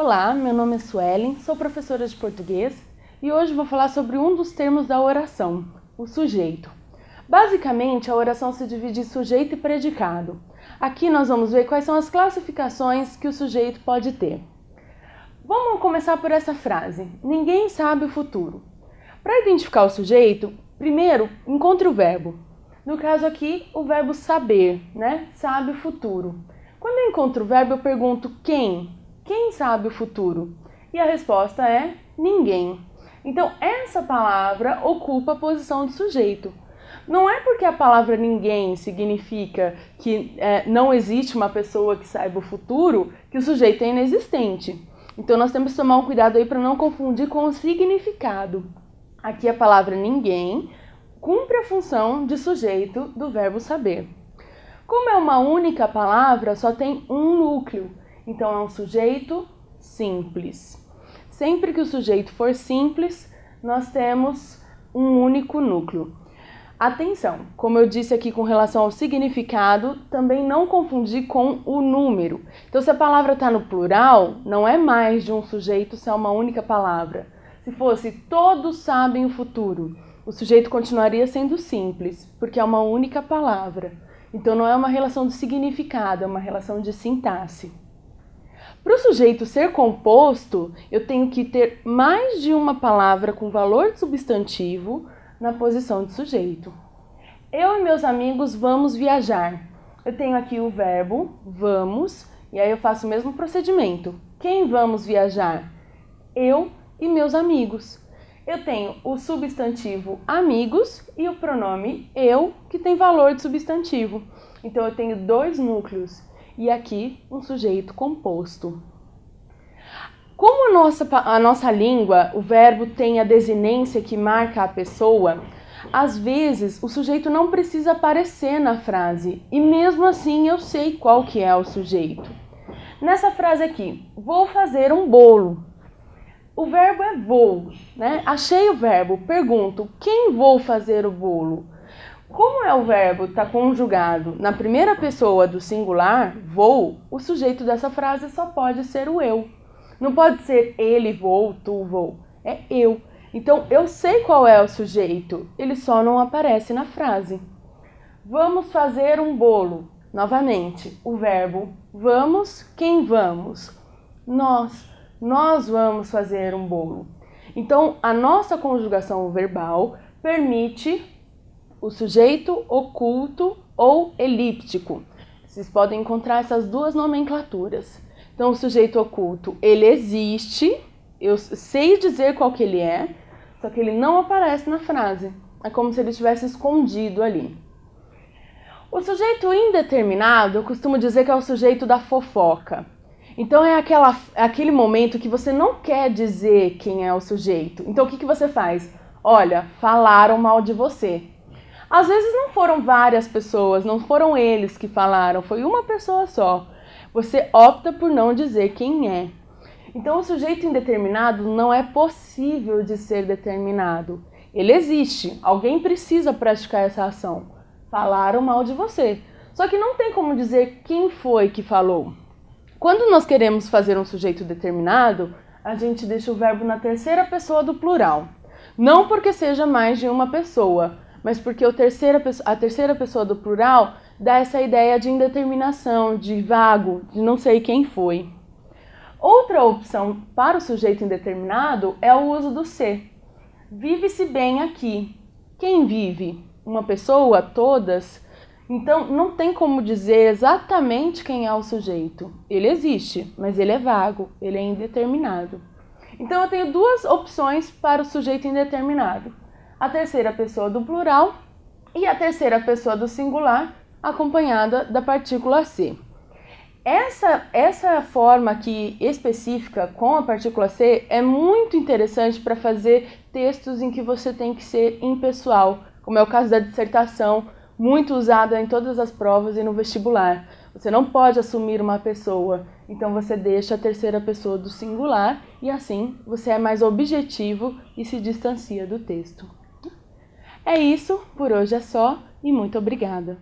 Olá, meu nome é Suelen, sou professora de português e hoje vou falar sobre um dos termos da oração, o sujeito. Basicamente, a oração se divide em sujeito e predicado. Aqui nós vamos ver quais são as classificações que o sujeito pode ter. Vamos começar por essa frase: ninguém sabe o futuro. Para identificar o sujeito, primeiro encontre o verbo. No caso aqui, o verbo saber, né? Sabe o futuro. Quando eu encontro o verbo, eu pergunto quem? Quem sabe o futuro? E a resposta é ninguém. Então, essa palavra ocupa a posição de sujeito. Não é porque a palavra ninguém significa que não existe uma pessoa que saiba o futuro que o sujeito é inexistente. Então, nós temos que tomar um cuidado aí para não confundir com o significado. Aqui a palavra ninguém cumpre a função de sujeito do verbo saber. Como é uma única palavra, só tem um núcleo. Então, é um sujeito simples. Sempre que o sujeito for simples, nós temos um único núcleo. Atenção, como eu disse aqui com relação ao significado, também não confundir com o número. Então, se a palavra está no plural, não é mais de um sujeito se é uma única palavra. Se fosse todos sabem o futuro, o sujeito continuaria sendo simples, porque é uma única palavra. Então, não é uma relação de significado, é uma relação de sintaxe. Para o sujeito ser composto, eu tenho que ter mais de uma palavra com valor de substantivo na posição de sujeito. Eu e meus amigos vamos viajar. Eu tenho aqui o verbo vamos, e aí eu faço o mesmo procedimento. Quem vamos viajar? Eu e meus amigos. Eu tenho o substantivo amigos e o pronome eu, que tem valor de substantivo. Então eu tenho dois núcleos. E aqui um sujeito composto. Como a nossa língua, o verbo tem a desinência que marca a pessoa, às vezes o sujeito não precisa aparecer na frase e mesmo assim eu sei qual que é o sujeito. Nessa frase aqui, vou fazer um bolo. O verbo é vou, né? Achei o verbo, pergunto, quem vou fazer o bolo? Como o verbo está conjugado na primeira pessoa do singular, vou, o sujeito dessa frase só pode ser o eu. Não pode ser ele vou, tu vou. É eu. Então, eu sei qual é o sujeito, ele só não aparece na frase. Vamos fazer um bolo. Novamente, o verbo vamos, quem vamos? Nós. Nós vamos fazer um bolo. Então, a nossa conjugação verbal permite o sujeito oculto ou elíptico. Vocês podem encontrar essas duas nomenclaturas. Então, o sujeito oculto, ele existe, eu sei dizer qual que ele é, só que ele não aparece na frase. É como se ele estivesse escondido ali. O sujeito indeterminado, eu costumo dizer que é o sujeito da fofoca. Então, é aquele momento que você não quer dizer quem é o sujeito. Então, o que você faz? Olha, falaram mal de você. Às vezes não foram várias pessoas, não foram eles que falaram, foi uma pessoa só. Você opta por não dizer quem é. Então, o sujeito indeterminado não é possível de ser determinado. Ele existe, alguém precisa praticar essa ação. Falaram mal de você. Só que não tem como dizer quem foi que falou. Quando nós queremos fazer um sujeito determinado, a gente deixa o verbo na terceira pessoa do plural. Não porque seja mais de uma pessoa, mas porque a terceira pessoa do plural dá essa ideia de indeterminação, de vago, de não sei quem foi. Outra opção para o sujeito indeterminado é o uso do se. Vive-se bem aqui. Quem vive? Uma pessoa? Todas? Então, não tem como dizer exatamente quem é o sujeito. Ele existe, mas ele é vago, ele é indeterminado. Então, eu tenho duas opções para o sujeito indeterminado. A terceira pessoa do plural e a terceira pessoa do singular, acompanhada da partícula se. Essa forma aqui específica com a partícula se é muito interessante para fazer textos em que você tem que ser impessoal, como é o caso da dissertação, muito usada em todas as provas e no vestibular. Você não pode assumir uma pessoa, então você deixa a terceira pessoa do singular e assim você é mais objetivo e se distancia do texto. É isso, por hoje é só e muito obrigada.